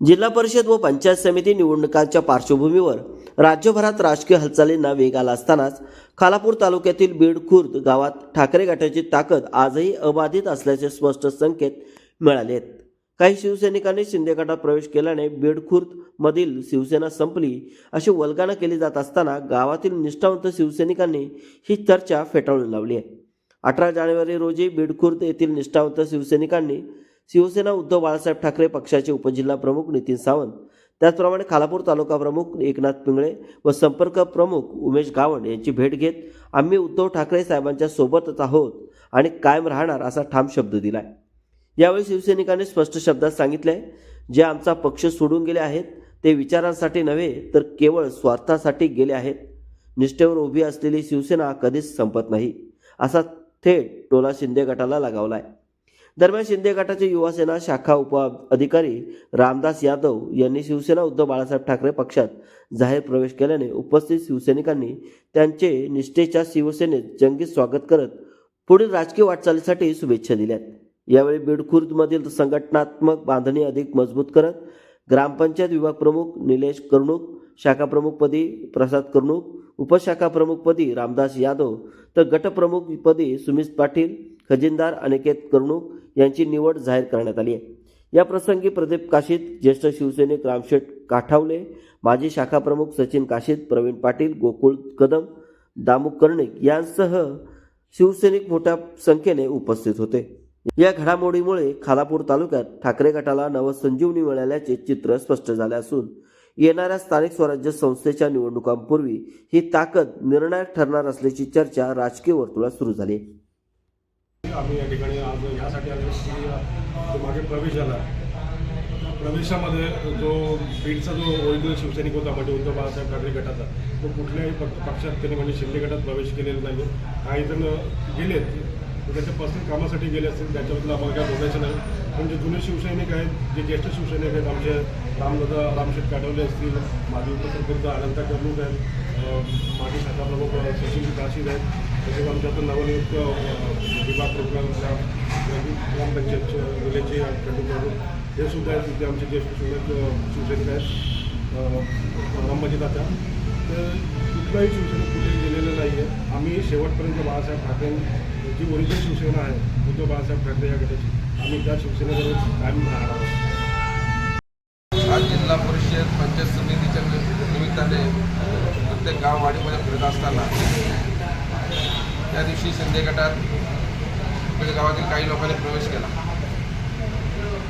जिल्हा परिषद व पंचायत समिती निवडणुकांच्या पार्श्वभूमीवर राज्यभरात राजकीय हालचालींना वेग आला असतानाच खालापूर तालुक्यातील बीड खुर्द गावात ठाकरे गटाची ताकद आजही अबाधित असल्याचे स्पष्ट संकेत मिळाले आहेत। काही शिवसैनिकांनी शिंदे गटात प्रवेश केल्याने बीड खुर्द मधील शिवसेना संपली अशी वल्गना केली जात असताना गावातील निष्ठावंत शिवसैनिकांनी ही चर्चा फेटाळून लावली आहे। 18 जानेवारी रोजी बीड खुर्द येथील निष्ठावंत शिवसैनिकांनी शिवसेना उद्धव बाळासाहेब ठाकरे पक्षाचे उपजिल्हा प्रमुख नितीन सावंत, त्याचप्रमाणे खालापूर तालुका प्रमुख एकनाथ पिंगळे व संपर्क प्रमुख उमेश गावंड यांची भेट घेत आम्ही उद्धव ठाकरे साहेबांच्या सोबतच आहोत आणि कायम राहणार असा ठाम शब्द दिलाय। यावेळी शिवसैनिकांनी स्पष्ट शब्दात सांगितले, जे आमचा पक्ष सोडून गेले आहेत ते विचारांसाठी नव्हे तर केवळ स्वार्थासाठी गेले आहेत। निष्ठेवर उभी असलेली शिवसेना कधीच संपत नाही असा थेट टोला शिंदे गटाला लगावलाय। दरम्यान शिंदे गटाचे युवासेना शाखा उप अधिकारी रामदास यादव यांनी शिवसेना उद्धव बाळासाहेब ठाकरे पक्षात जाहीर प्रवेश केल्याने उपस्थित शिवसैनिकांनी त्यांचे निष्ठेच्या शिवसेनेत जंगी स्वागत करत पुढील राजकीय वाटचालीसाठी शुभेच्छा दिल्यात। यावेळी बीड खुर्दमधील संघटनात्मक बांधणी अधिक मजबूत करत ग्रामपंचायत विभाग प्रमुख निलेश कर्णूक, शाखा प्रमुखपदी प्रसाद कर्णूक, उपशाखा प्रमुखपदी रामदास यादव तर गटप्रमुखपदी सुमित पाटील, खजिनदार अनिकेत कर्णूक यांची निवड जाहीर करण्यात आली आहे। या प्रसंगी प्रदीप काशीद, ज्येष्ठ शिवसैनिक रामशेठ काठावले, माजी शाखा प्रमुख सचिन काशीद, प्रवीण पाटील, गोकुळ कदम, दामू कर्णिक यांसह शिवसैनिक मोठ्या संख्येने उपस्थित होते। या घडामोडीमुळे खालापूर तालुक्यात ठाकरे गटाला नवसंजीवनी मिळाल्याचे चित्र स्पष्ट झाले असून येणाऱ्या स्थानिक स्वराज्य संस्थेच्या निवडणुकांपूर्वी ही ताकद निर्णायक ठरणार असल्याची चर्चा राजकीय वर्तुळात सुरू झाली। आम्ही या ठिकाणी आज यासाठी आलो की जो मागे प्रवेश झाला, प्रवेशामध्ये जो बीडचा जो ओरिजिनल शिवसैनिक होता म्हणजे उद्धव बाळासाहेब ठाकरे गटाचा, तो कुठल्याही पक्षात त्यांनी म्हणजे शिंदे गटात प्रवेश केलेला नाही। काही जण गेलेत त्याच्या पर्सनल कामासाठी गेले असतील, त्याच्याबद्दल आम्हाला काय बोलायचं नाही। पण जे जुने शिवसैनिक आहेत, जे ज्येष्ठ शिवसैनिक आहेत, आमचे रामशेठ काठवले असतील, माजी उपसरपंच अनंता कर्णूक आहेत, माजी शाखा प्रमुख सचिन काशीद आहेत, तसेच आमच्या आता नवनियुक्त विभाग प्रमुख ग्रामपंचायतचे जिल्ह्याचे खंडू हे सुद्धा आहेत, तिथे आमचे ज्येष्ठ शिवसैनिक आहेत अंबाजी तात्या। तर कुठलाही शिवसैनिक कुठेही गेलेलं नाही आहे। आम्ही शेवटपर्यंत बाळासाहेब ठाकरे जी ओरिजिनल शिवसेना आहे उद्धव बाळासाहेब ठाकरे या गटाची, आम्ही त्या शिवसेनेबरोबर कायम राहणार आहोत। आज जिल्हा परिषद पंचायत समितीच्या निमित्ताने प्रत्येक गाववाडीमध्ये फिरत असताना त्या दिवशी शिंदे गटात गावातील काही लोकांनी प्रवेश केला,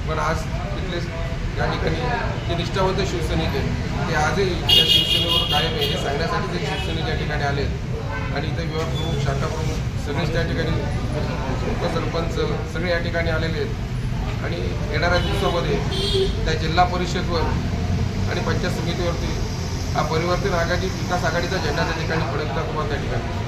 पण आज तिथले या ठिकाणी जे निष्ठावंत शिवसैनिक आहेत ते आजही या शिवसेनेवर कायम आहे हे सांगण्यासाठी ते शिवसैनिक या ठिकाणी आले आणि इथे विभाग प्रमुख, शाखा प्रमुख सगळेच त्या ठिकाणी, उपसरपंच सगळे या ठिकाणी आलेले आहेत। आणि येणाऱ्या दिवसामध्ये त्या जिल्हा परिषदवर आणि पंचायत समितीवरती हा परिवर्तन आघाडी विकास आघाडीचा झेंडा त्या ठिकाणी फडकता तुम्हाला त्या ठिकाणी